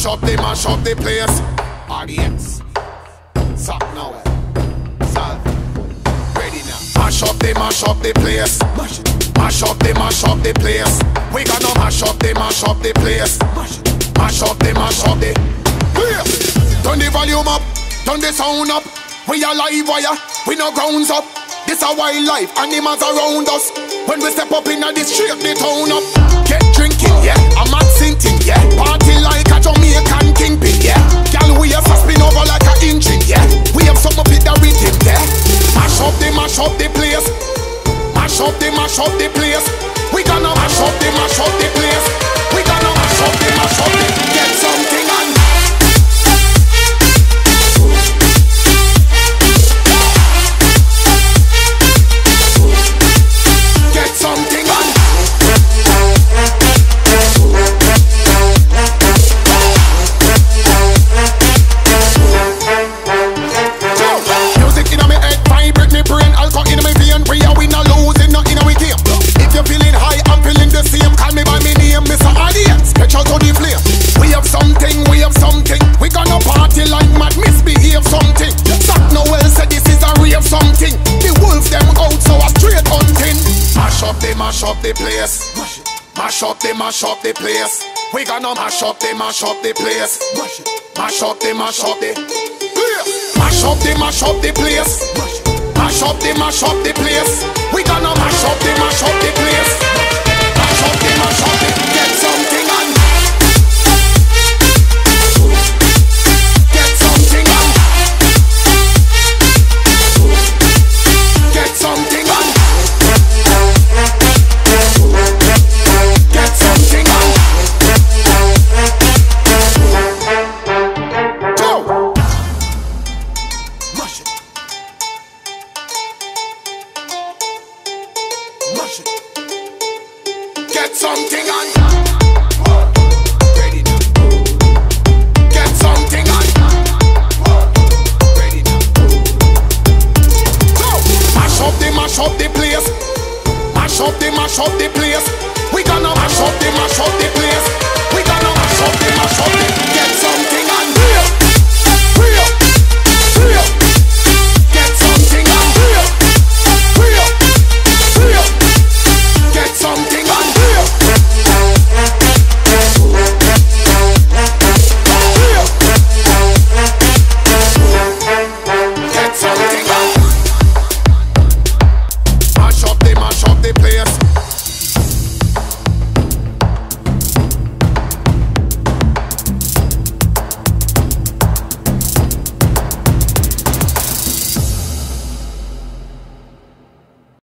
Mash up the place. Audience, suck now. Solve. Ready now. Mash up the place. Mash up the place. We gonna mash up the place. Mash up the place. Turn the volume up, turn the sound up. We are live wire, we no grounds up. This a wildlife, animals around us. When we step up in the street, the town up. Get drinking, yeah, a mad sinting, yeah. Party like a Jamaican kingpin, yeah. Girl, we have to spin over like a engine, yeah. We have some up in the rhythm, yeah. Mash up the place. Mash up the place. We gonna mash up the place. We gonna mash up the get something on. Get something on. Music in my head, vibrate me brain, alcohol in my vein. We are winner, losing, not in our game. If you're feeling high, I'm feeling the same. Call me by my name, Mr. Audience. Catch out to the flame. We have something. We gonna party like mad, misbehave something. Zach Noel said this is a rave something. The wolf them out, so a straight hunting. Mash up the place. Mash up the place. We gonna mash up the place. Mash up the place. Mash up the place. Mash up the place. We gonna mash up the place. Mash up the get something on. Get something on. Get something on. Get something on. Go. Mash it. Mash it. Get something on.